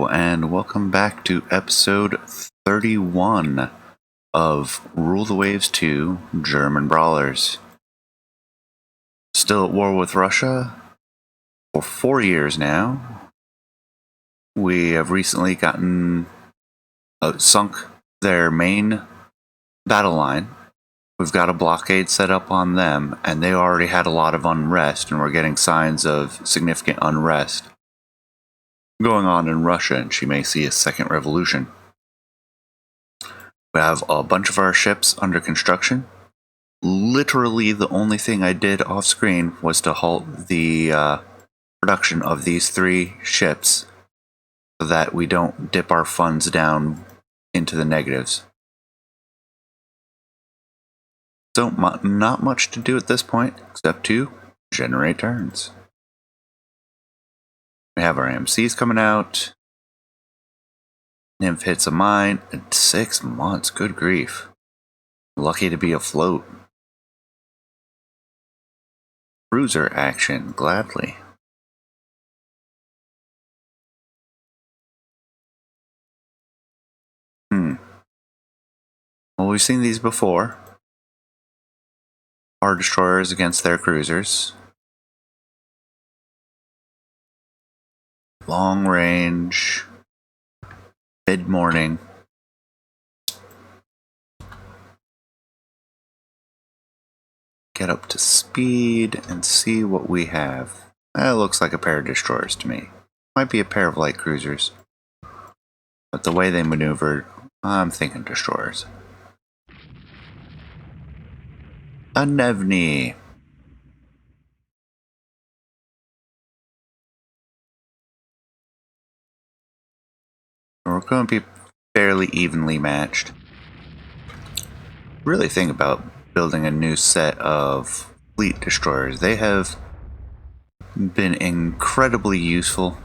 Hello, and welcome back to episode 31 of Rule the Waves 2 German Brawlers. Still at war with Russia for 4 years now. We have recently sunk their main battle line. We've got a blockade set up on them, and they already had a lot of unrest, and we're getting signs of significant unrest going on in Russia, and she may see a second revolution. We have a bunch of our ships under construction. Literally the only thing I did off screen was to halt the production of these 3 ships so that we don't dip our funds down into the negatives. So not much to do at this point except to generate turns. We have our MCs coming out. Nymph hits a mine in 6 months. Good grief. Lucky to be afloat. Cruiser action, gladly. Well, we've seen these before. Our destroyers against their cruisers. Long range. Mid-morning. Get up to speed and see what we have. That looks like a pair of destroyers to me. Might be a pair of light cruisers. But the way they maneuvered, I'm thinking destroyers. A Nevny. We're going to be fairly evenly matched. Really think about building a new set of fleet destroyers. They have been incredibly useful.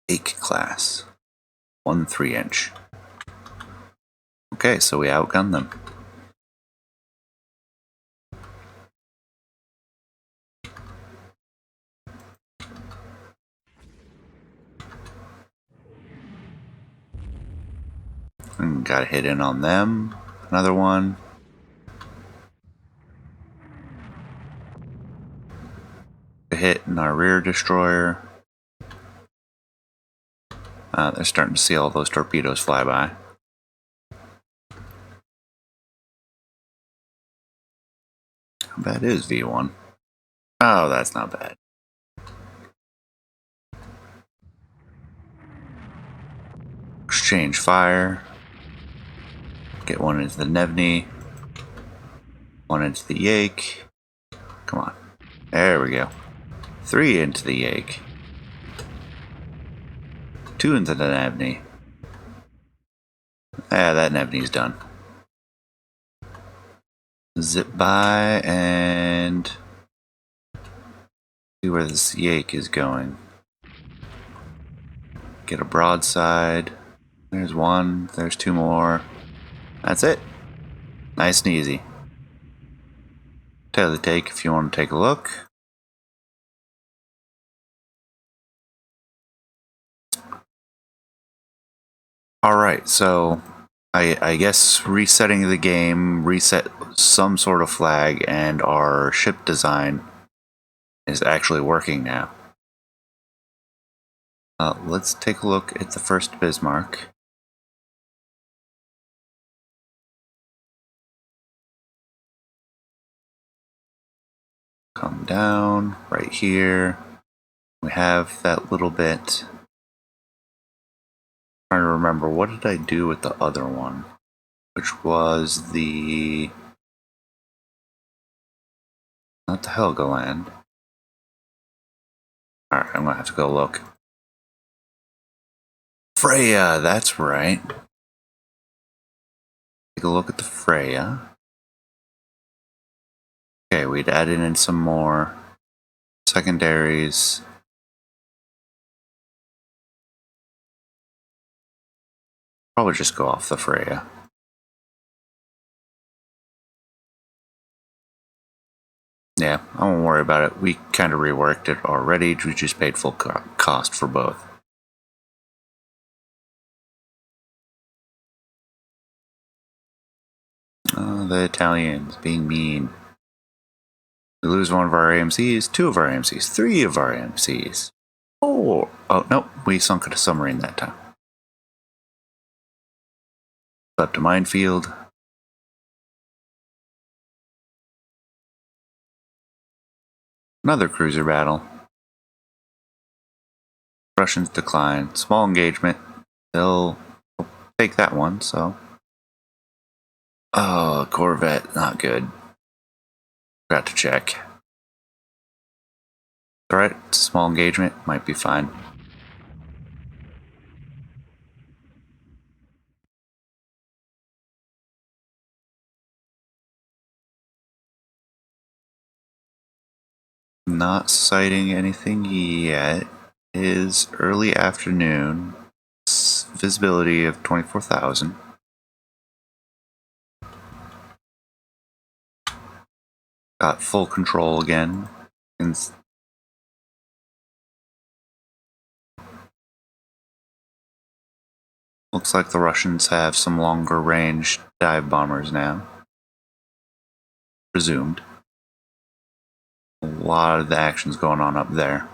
Ake class. 1 3-inch. Okay, so we outgunned them. And got a hit in on them. Another one. A hit in our rear destroyer. They're starting to see all those torpedoes fly by. How bad is V1? Oh, that's not bad. Exchange fire. Get one into the Nevny. One into the Yake. Come on. There we go. 3 into the Yake. 2 into the Nevny. That Nevny's done. Zip by and see where this Yake is going. Get a broadside. There's 1. There's 2 more. That's it. Nice and easy. Tail the take if you want to take a look. Alright, so I guess resetting the game, reset some sort of flag, and our ship design is actually working now. Let's take a look at the first Bismarck. Come down right here. We have that little bit. Trying to remember, what did I do with the other one? Which was not the Helgoland. Alright, I'm gonna have to go look. Freya, that's right. Take a look at the Freya. Okay, we'd added in some more secondaries. Probably just go off the Freya. Yeah, I won't worry about it. We kind of reworked it already. We just paid full cost for both. the Italians being mean. We lose one of our AMCs, two of our AMCs, three of our AMCs. Oh no, we sunk a submarine that time. Up to minefield. Another cruiser battle. Russians decline. Small engagement. They'll take that one, so. Oh, Corvette, not good. Forgot to check. Alright, small engagement, might be fine. Not sighting anything yet. It is early afternoon. Visibility of 24,000. Got full control again. Looks like the Russians have some longer range dive bombers now. Presumed. A lot of the action's going on up there.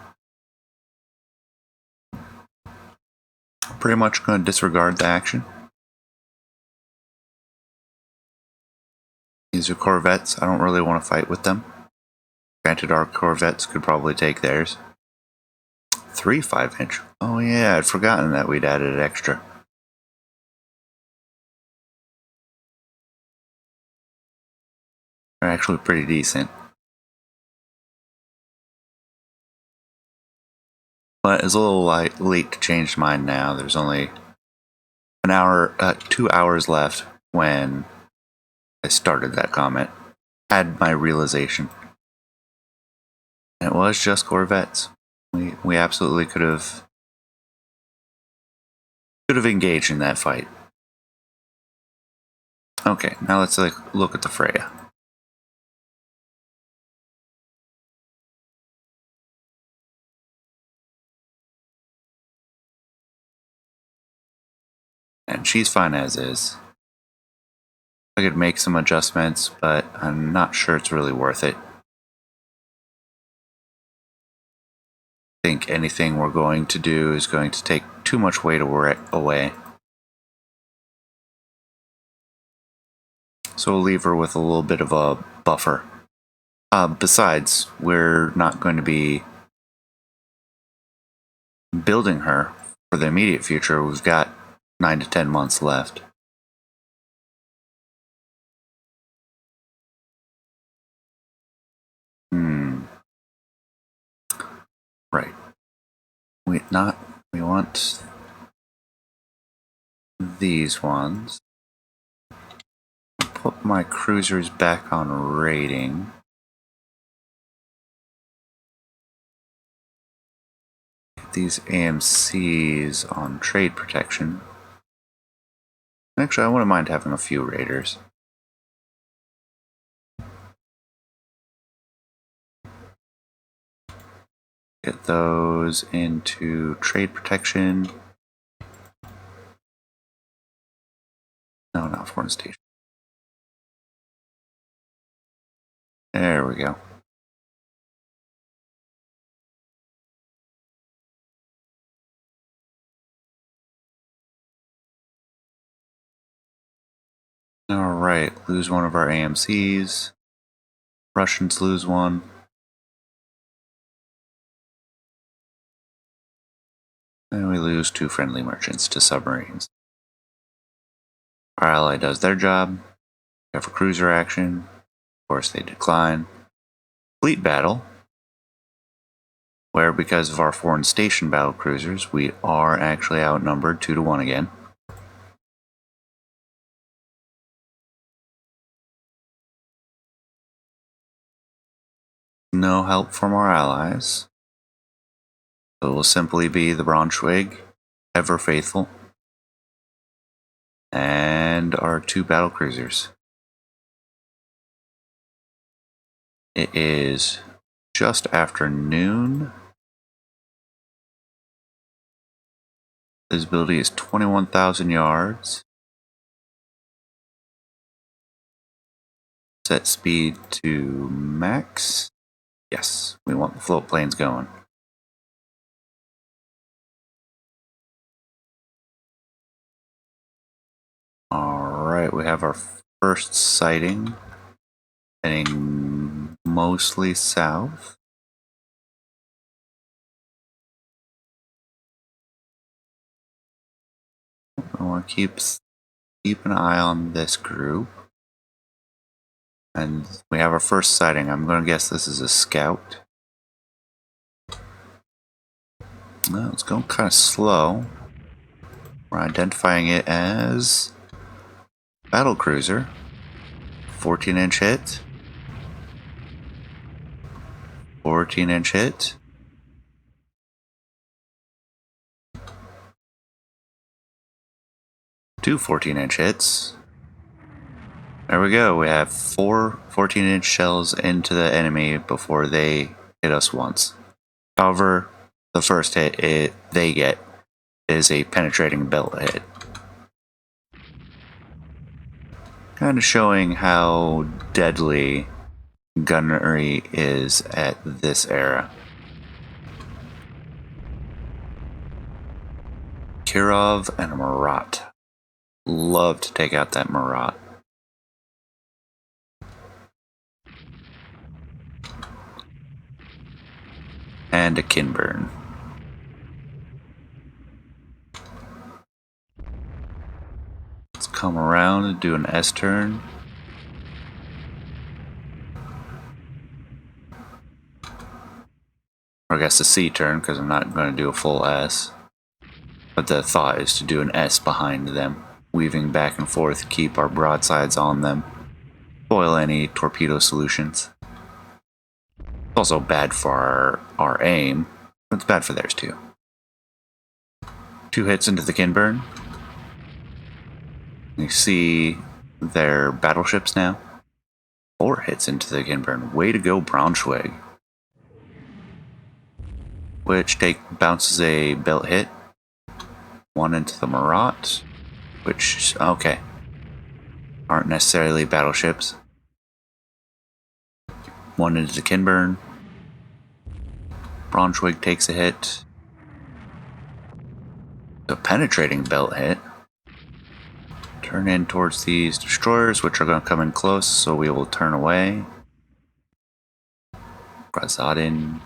Pretty much going to disregard the action. These are Corvettes. I don't really want to fight with them. Granted, our Corvettes could probably take theirs. 3 5-inch. Oh yeah, I'd forgotten that we'd added extra. They're actually pretty decent. But it's a little late to change mine now. There's only 2 hours left when I started that comment. Had my realization. And it was just Corvettes. We absolutely could have engaged in that fight. Okay, now let's look at the Freya. And she's fine as is. I could make some adjustments, but I'm not sure it's really worth it. I think anything we're going to do is going to take too much weight away. So we'll leave her with a little bit of a buffer. Besides, we're not going to be building her for the immediate future. We've got 9 to 10 months left. Right. We want these ones. Put my cruisers back on rating. Get these AMCs on trade protection. Actually, I wouldn't mind having a few raiders. Get those into trade protection. No, not foreign station. There we go. Alright, lose one of our AMCs. Russians lose one. And we lose 2 friendly merchants to submarines. Our ally does their job. We have a cruiser action. Of course, they decline. Fleet battle, where because of our foreign station battle cruisers, we are actually outnumbered 2 to 1 again. No help from our allies. So it will simply be the Braunschweig, ever faithful, and our 2 battle cruisers. It is just after noon. Visibility is 21,000 yards. set speed to max. Yes, we want the float planes going. Alright, we have our first sighting, heading mostly south. I want to keep an eye on this group. And we have our first sighting. I'm going to guess this is a scout. No, it's going kind of slow. We're identifying it as battle cruiser. 14-inch hit. 14-inch hit. Two 14-inch hits. There we go. We have 4 14-inch shells into the enemy before they hit us once. However, the first hit they get is a penetrating belt hit. Kind of showing how deadly gunnery is at this era. Kirov and a Marat. Love to take out that Marat. And a Kinburn. Let's come around and do an S turn. Or I guess a C turn, because I'm not going to do a full S. But the thought is to do an S behind them, weaving back and forth, keep our broadsides on them, foil any torpedo solutions. It's also bad for our aim, but it's bad for theirs too. 2 hits into the Kinburn. You see their battleships now. 4 hits into the Kinburn. Way to go, Braunschweig. Which bounces a belt hit. 1 into the Marat, which, okay, aren't necessarily battleships. 1 into the Kinburn. Braunschweig takes a hit. A penetrating belt hit. Turn in towards these destroyers, which are going to come in close, so we will turn away. Grazadin.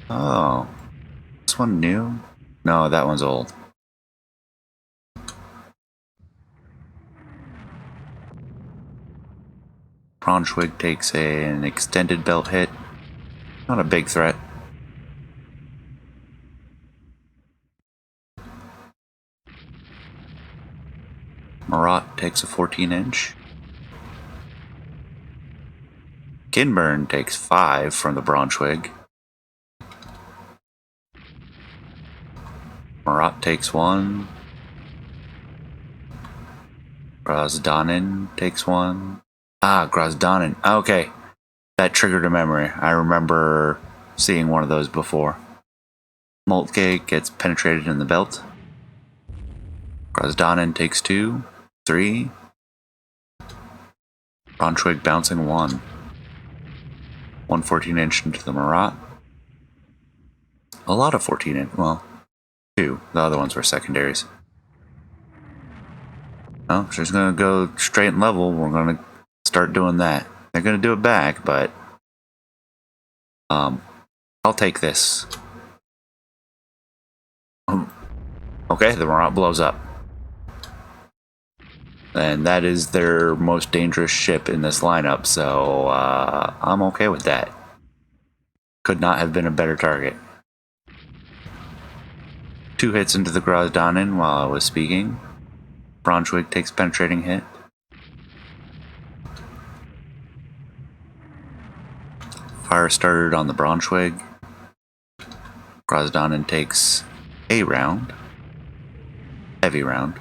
Oh, this one new? No, that one's old. Braunschweig takes an extended belt hit. Not a big threat. Marat takes a 14-inch. Kinburn takes 5 from the Braunschweig. Marat takes 1. Grazdanin takes 1. Ah, Grazdanin. Okay. That triggered a memory. I remember seeing one of those before. Moltke gets penetrated in the belt. Grazdanin takes 2. 3. Braunschweig bouncing 1. 1 14-inch into the Marat. A lot of 14-inch. Well, 2. The other ones were secondaries. Oh, she's going to go straight and level. We're going to start doing that. They're going to do it back, but I'll take this. Okay, the Marat blows up. And that is their most dangerous ship in this lineup, so I'm okay with that. Could not have been a better target. 2 hits into the Grazdanin while I was speaking. Braunschweig takes penetrating hit. Fire started on the Braunschweig. Grazdanin takes a round. Heavy round.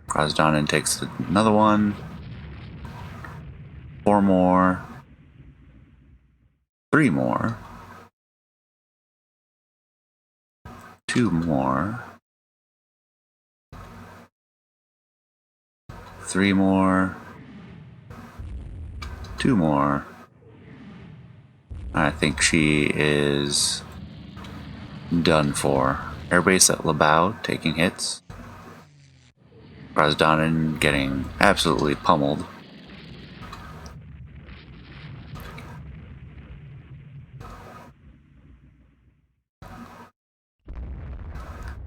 Grazdanin takes another one. 4 more. 3 more. 2 more. 3 more. 2 more. I think she is done for. Airbase at Labao taking hits. Razdanen getting absolutely pummeled.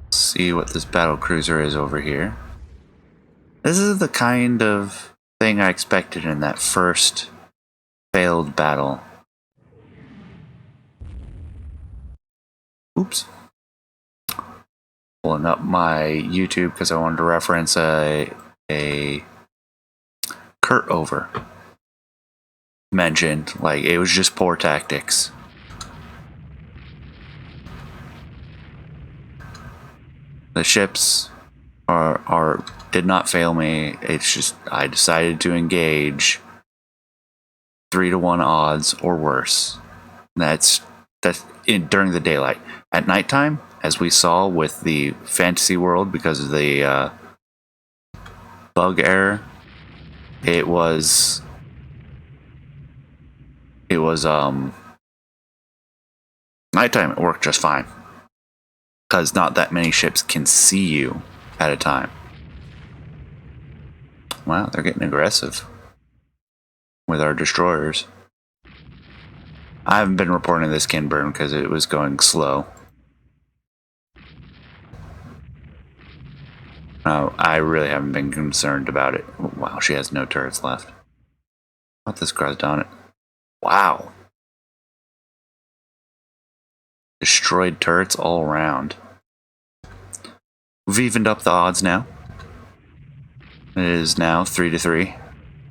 Let's see what this battle cruiser is over here. This is the kind of thing I expected in that first failed battle. Oops. Pulling up my YouTube because I wanted to reference a Kurt over mentioned. Like, it was just poor tactics. The ships did not fail me. It's just I decided to engage 3-to-1 odds or worse. That's during the daylight. At nighttime, as we saw with the fantasy world, because of the bug error, it was nighttime. It worked just fine because not that many ships can see you at a time. Wow, they're getting aggressive with our destroyers. I haven't been reporting this Kinburn because it was going slow. I really haven't been concerned about it. Wow, she has no turrets left. What this guy's done it. Wow. Destroyed turrets all around. We've evened up the odds now. It is now 3-3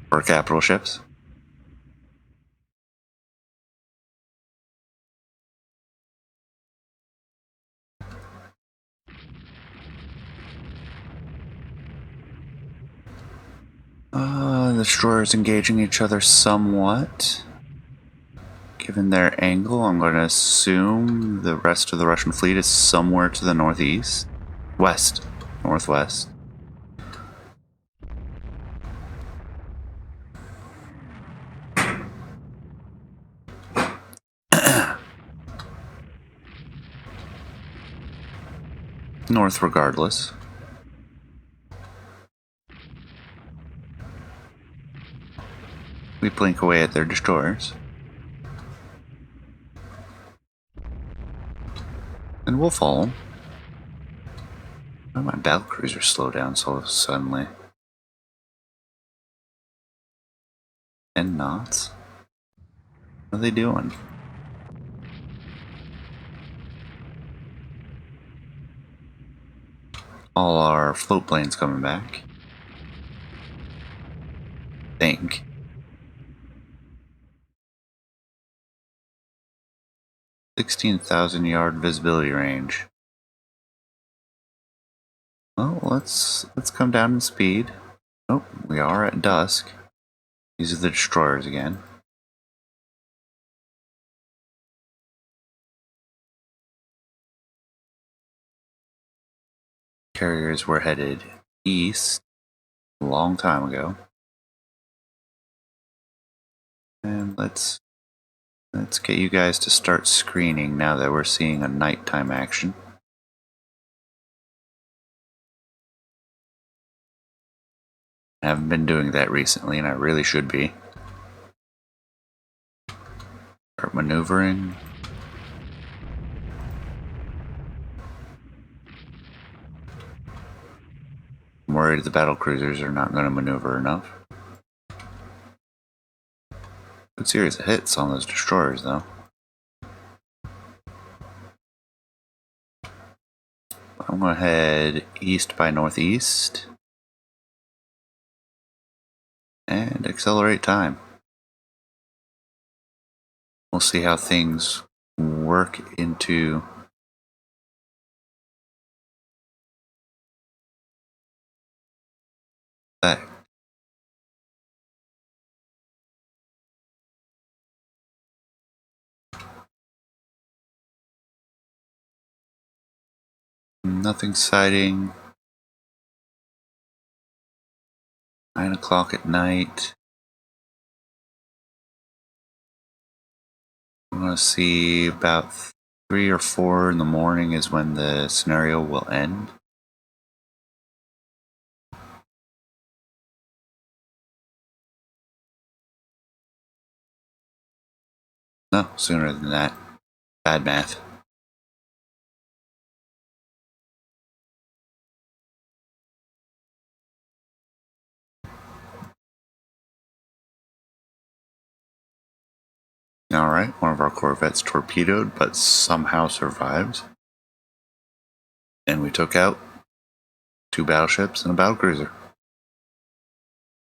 for capital ships. The destroyers engaging each other somewhat. Given their angle, I'm going to assume the rest of the Russian fleet is somewhere to the northeast. West. Northwest. North regardless. We blink away at their destroyers. And we'll follow them. Why did my battle cruiser slow down so suddenly? 10 knots? What are they doing? All our float planes coming back. Think. $16,000 visibility range. Well, let's come down in speed. Oh, we are at dusk. These are the destroyers again. Carriers were headed east a long time ago. And let's get you guys to start screening now that we're seeing a nighttime action. I haven't been doing that recently, and I really should be. Start maneuvering. I'm worried the battle cruisers are not going to maneuver enough. Good series of hits on those destroyers, though. I'm going to head east by northeast. And accelerate time. We'll see how things work into that. Nothing sighting. 9 o'clock at night. I'm going to see about 3 or 4 in the morning is when the scenario will end. No, sooner than that. Bad math. Alright, one of our corvettes torpedoed, but somehow survived. And we took out 2 battleships and a battlecruiser.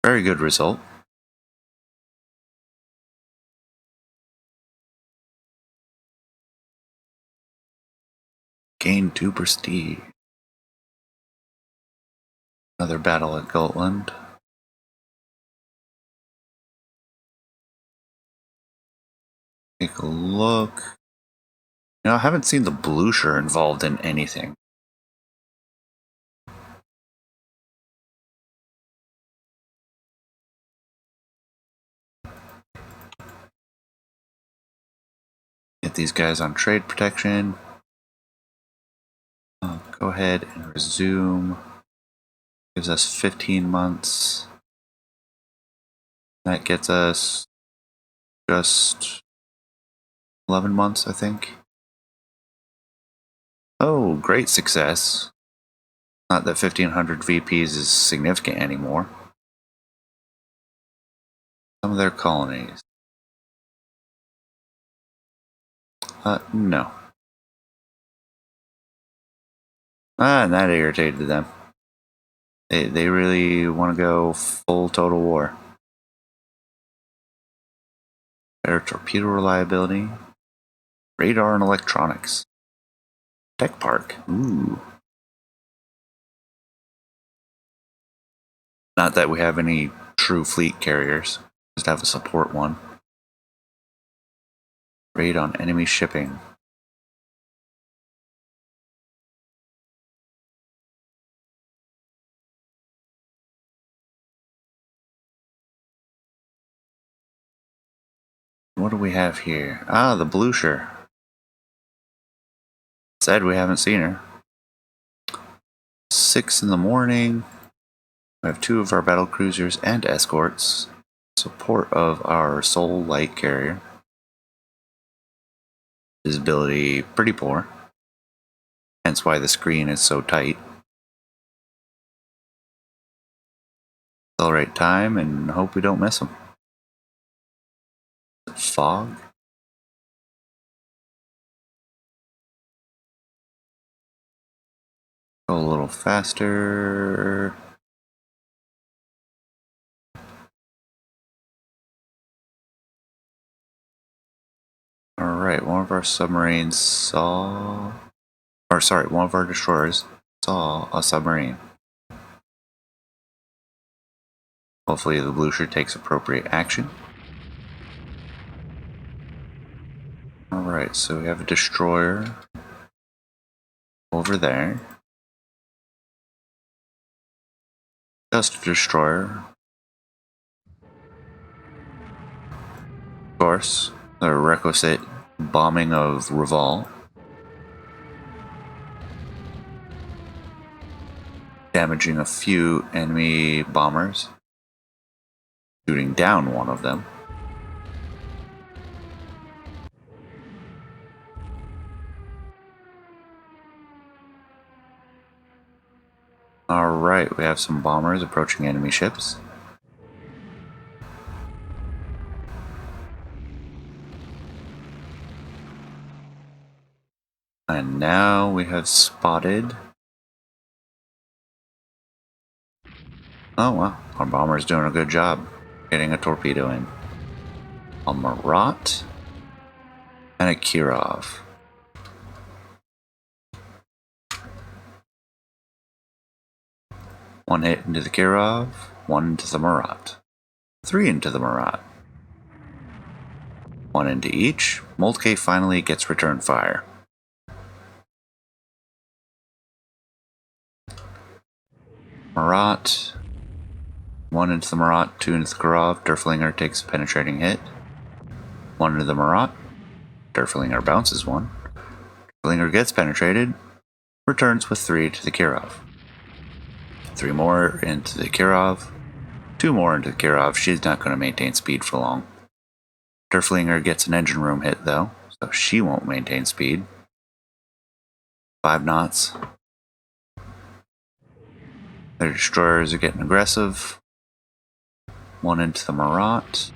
Very good result. Gained 2 prestige. Another battle at Gotland. Take a look. You know, I haven't seen the Blucher involved in anything. Get these guys on trade protection. Go ahead and resume. Gives us 15 months. That gets us just 11 months, I think. Oh, great success. Not that 1500 VPs is significant anymore. Some of their colonies. No. And that irritated them. They really want to go full total war. Better torpedo reliability. Radar and electronics. Tech park. Ooh. Not that we have any true fleet carriers. Just have a support one. Raid on enemy shipping. What do we have here? Ah, the Blucher. Said we haven't seen her. 6 in the morning. We have 2 of our battle cruisers and escorts. Support of our sole light carrier. Visibility pretty poor. Hence why the screen is so tight. Accelerate time and hope we don't miss them. Fog. Go a little faster. Alright, one of our submarines saw... Or sorry, one of our destroyers saw a submarine. Hopefully the Blucher takes appropriate action. Alright, so we have a destroyer over there. Just a destroyer. Of course, the requisite bombing of Reval. Damaging a few enemy bombers. Shooting down one of them. Alright, we have some bombers approaching enemy ships. And now we have spotted... Oh well, our bomber's doing a good job getting a torpedo in. A Marat and a Kirov. One hit into the Kirov, 1 into the Marat. 3 into the Marat. 1 into each. Moltke finally gets return fire. Marat. 1 into the Marat, 2 into the Karov. Derflinger takes a penetrating hit. 1 into the Marat. Derflinger bounces 1. Derflinger gets penetrated. Returns with 3 to the Kirov. 3 more into the Kirov. 2 more into the Kirov. She's not going to maintain speed for long. Derflinger gets an engine room hit though, so she won't maintain speed. 5 knots. Their destroyers are getting aggressive. 1 into the Marat.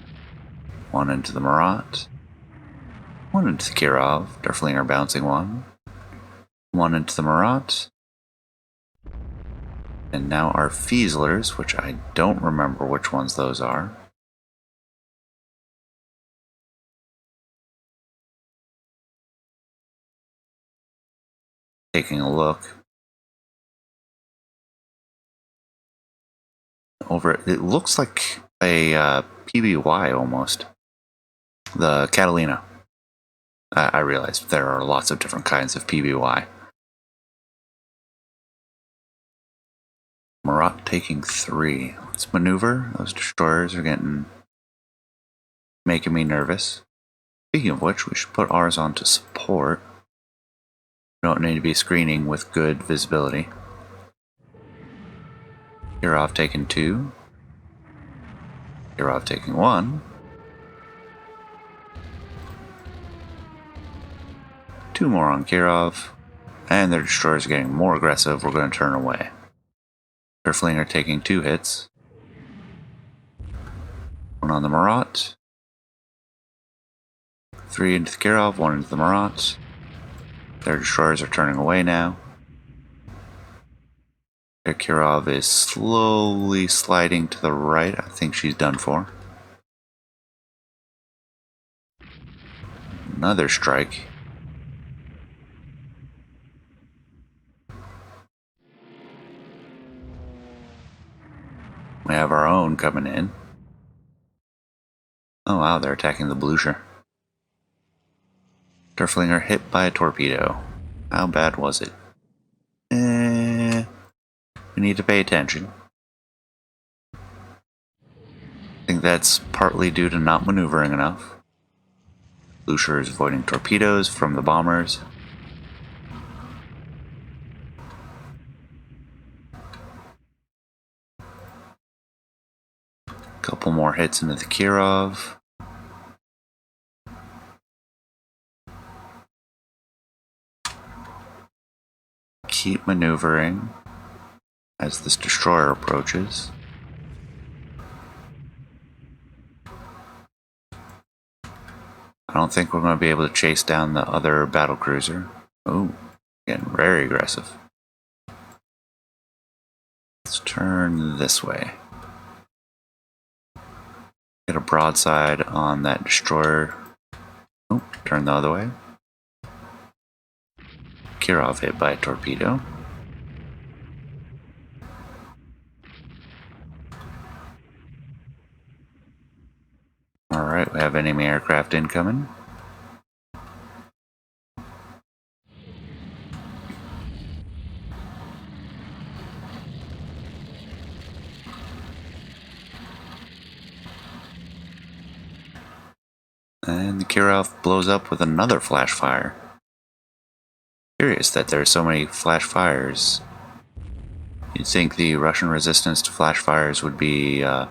1 into the Marat. 1 into the Kirov. Derflinger bouncing 1. 1 into the Marat. And now our Fieslers, which I don't remember which ones those are. Taking a look. Over it looks like a PBY almost. The Catalina. I realized there are lots of different kinds of PBY. Marat taking 3. Let's maneuver. Those destroyers are making me nervous. Speaking of which, we should put ours onto support. We don't need to be screening with good visibility. Kirov taking 2. Kirov taking 1. 2 more on Kirov. And their destroyers are getting more aggressive. We're going to turn away. Derflinger taking 2 hits. 1 on the Marat. 3 into the Kirov, 1 into the Marat. Their destroyers are turning away now. Their Kirov is slowly sliding to the right. I think she's done for. Another strike. We have our own coming in. Oh wow, they're attacking the Blucher. Derflinger hit by a torpedo. How bad was it? We need to pay attention. I think that's partly due to not maneuvering enough. Blucher is avoiding torpedoes from the bombers. Couple more hits into the Kirov. Keep maneuvering as this destroyer approaches. I don't think we're going to be able to chase down the other battlecruiser. Oh, getting very aggressive. Let's turn this way. Get a broadside on that destroyer. Oh, turn the other way. Kirov hit by a torpedo. Alright, we have enemy aircraft incoming. And the Kirov blows up with another flash fire. Curious that there are so many flash fires. You'd think the Russian resistance to flash fires would be a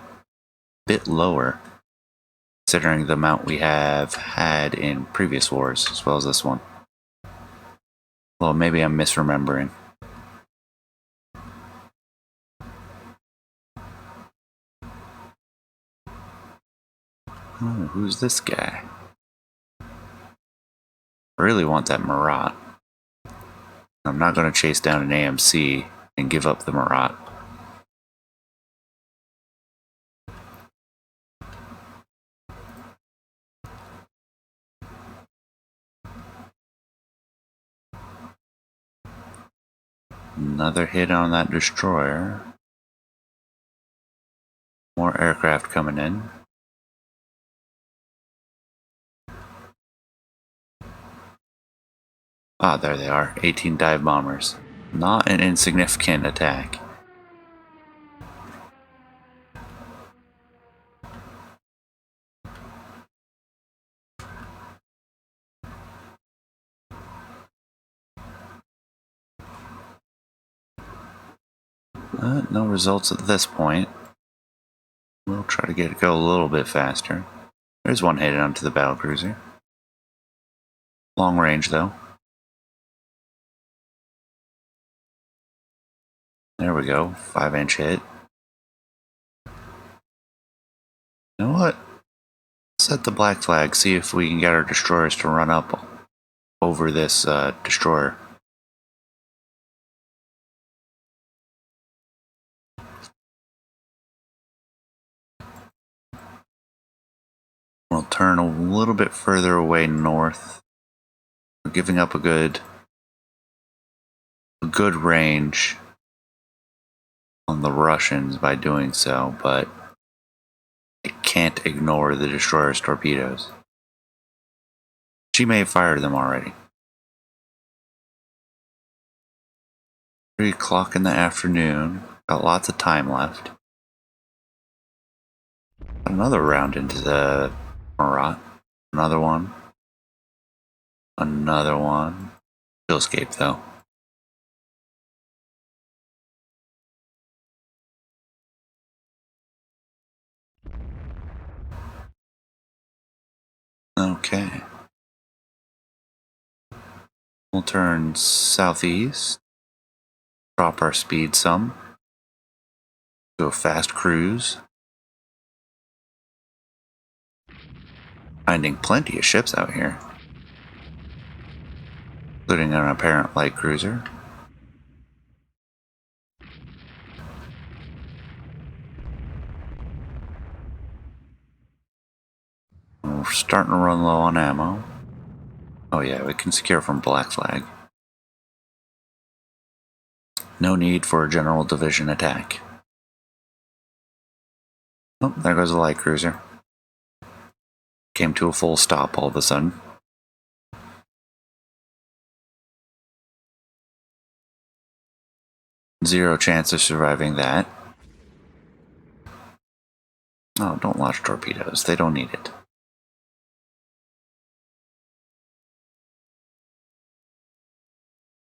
bit lower, considering the amount we have had in previous wars, as well as this one. Well, maybe I'm misremembering. Oh, who's this guy? I really want that Marat. I'm not going to chase down an AMC and give up the Marat. Another hit on that destroyer. More aircraft coming in. Ah, there they are. 18 dive bombers. Not an insignificant attack. No results at this point. We'll try to get it go a little bit faster. There's one headed onto the battlecruiser. Long range, though. There we go. 5-inch hit. You know what? Set the black flag. See if we can get our destroyers to run up over this destroyer. We'll turn a little bit further away north. We're giving up a good range on the Russians by doing so, but it can't ignore the destroyer's torpedoes. She may have fired them already. 3 o'clock in the afternoon. Got lots of time left. Another round into the Marat. Another one. Another one. She'll escape though. Okay. We'll turn southeast. Drop our speed some. Do a fast cruise. Finding plenty of ships out here, including an apparent light cruiser. We're starting to run low on ammo. Oh yeah, we can secure from Black Flag. No need for a general division attack. Oh, there goes a light cruiser. Came to a full stop all of a sudden. Zero chance of surviving that. Oh, don't launch torpedoes. They don't need it.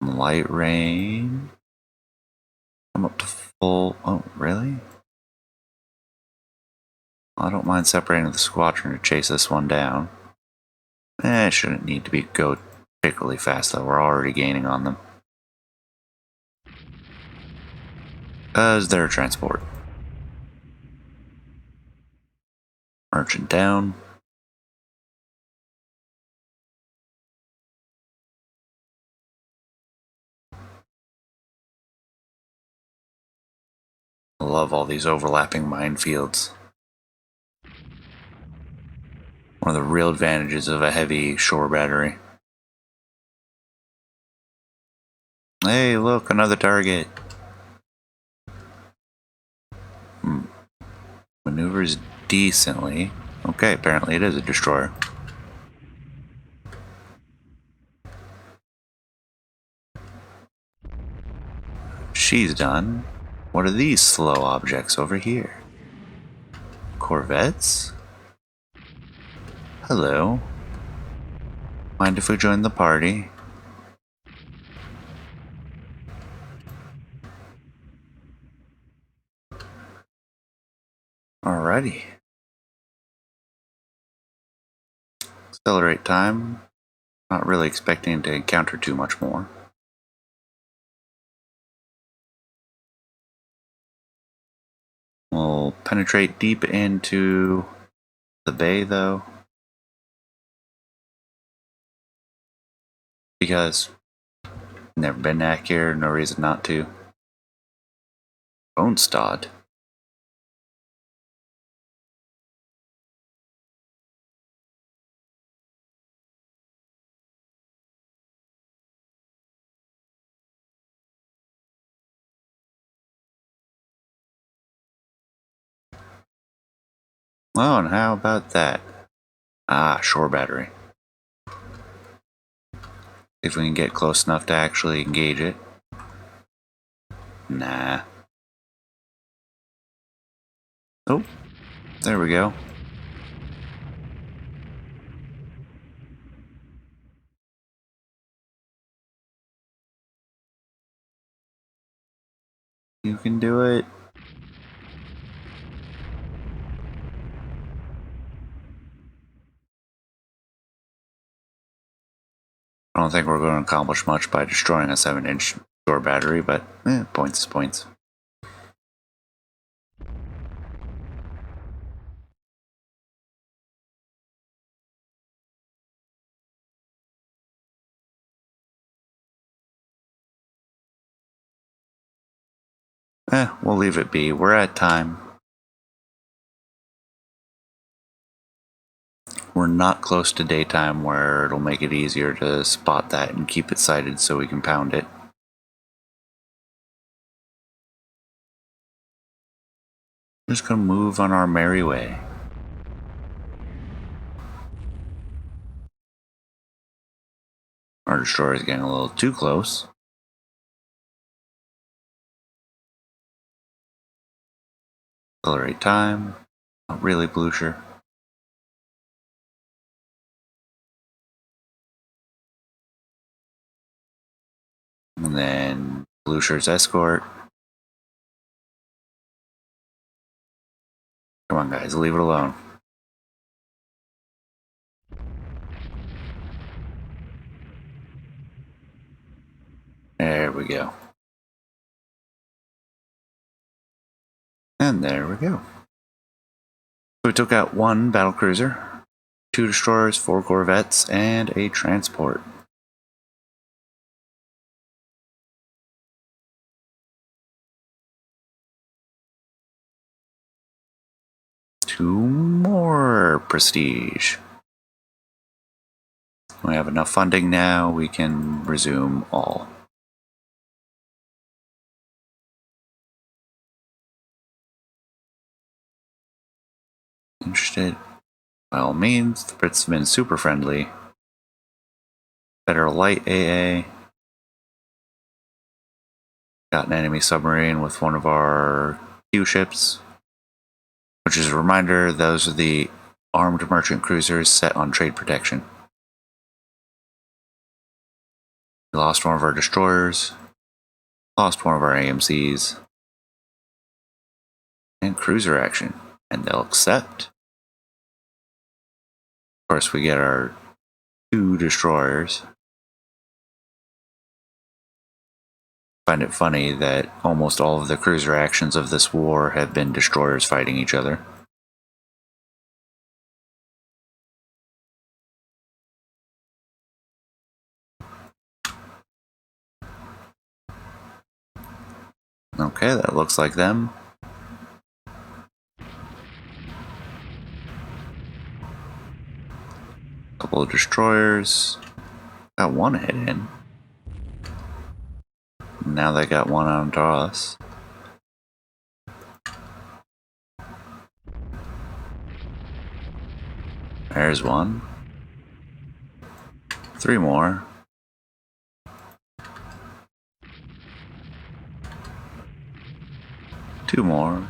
Light rain. I'm up to full. Oh, really? I don't mind separating the squadron to chase this one down. It shouldn't need to go particularly fast though. We're already gaining on them. As their transport. Merchant down. I love all these overlapping minefields. One of the real advantages of a heavy shore battery. Hey, look, another target. Maneuvers decently. Okay, apparently it is a destroyer. She's done. What are these slow objects over here? Corvettes? Hello. Mind if we join the party? Alrighty. Accelerate time. Not really expecting to encounter too much more. We'll penetrate deep into the bay though. Because never been back here, no reason not to. Bonestad. Oh, and how about that? Ah, shore battery. If we can get close enough to actually engage it. Nah. Oh, there we go. You can do it. I don't think we're going to accomplish much by destroying a 7-inch door battery, but points is points. We'll leave it be. We're at time. We're not close to daytime where it'll make it easier to spot that and keep it sighted so we can pound it. Just gonna move on our merry way. Our destroyer is getting a little too close. Accelerate time. Not really, Blucher. And then Blucher's escort. Come on, guys, leave it alone. There we go. And there we go. So we took out 1 battlecruiser, 2 destroyers, 4 corvettes, and a transport. Two more prestige. We have enough funding now, we can resume all. Interested? By all means, the Brits have been super friendly. Better light AA. Got an enemy submarine with one of our Q ships. Which is a reminder, those are the armed merchant cruisers set on trade protection. We lost one of our destroyers. Lost one of our AMCs. And cruiser action. And they'll accept. Of course, we get our 2 destroyers. I find it funny that almost all of the cruiser actions of this war have been destroyers fighting each other. Okay, that looks like them. Couple of destroyers. Got 1 hit in. Now they got 1 onto us. There's 1. 3 more. 2 more.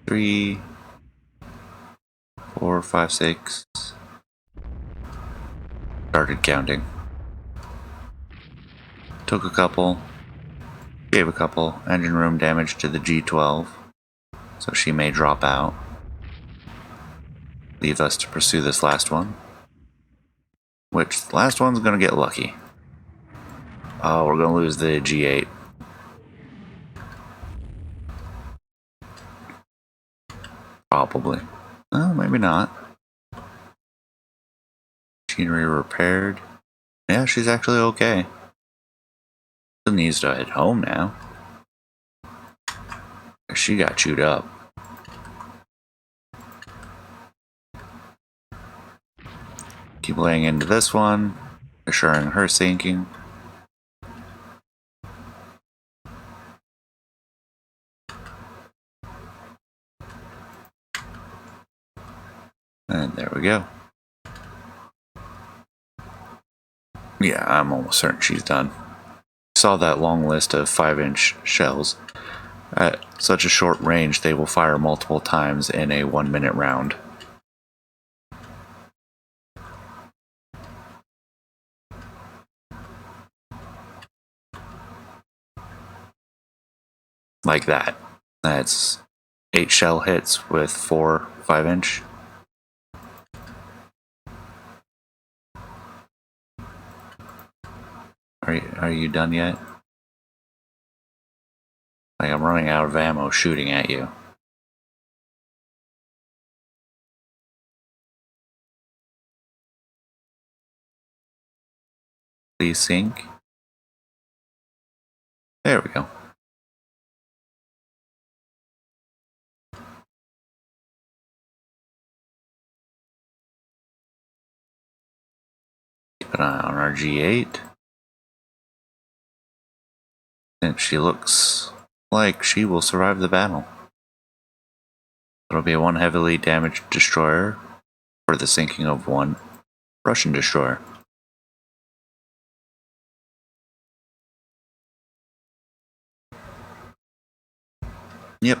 3, 4, 5, 6. Started counting. Took a couple. Gave a couple. Engine room damage to the G12. So she may drop out. Leave us to pursue this last one. Which, the last one's gonna get lucky. Oh, we're gonna lose the G8. Probably. Oh, maybe not. Machinery repaired. Yeah, she's actually okay. She needs to head home now. She got chewed up. Keep laying into this one, assuring her sinking. And there we go. Yeah, I'm almost certain she's done. Saw that long list of 5-inch shells. At such a short range, they will fire multiple times in a 1-minute round. Like that. That's 8 shell hits with 4 5-inch. Are you done yet? Like, I'm running out of ammo shooting at you. Please sink. There we go. Keep an eye on our G8. Since she looks like she will survive the battle. It'll be one heavily damaged destroyer for the sinking of one Russian destroyer. Yep,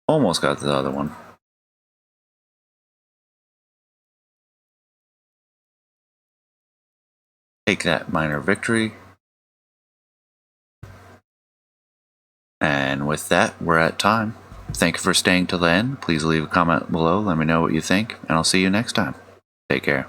almost got the other one. Take that minor victory. And with that, we're at time. Thank you for staying till the end. Please leave a comment below. Let me know what you think, and I'll see you next time. Take care.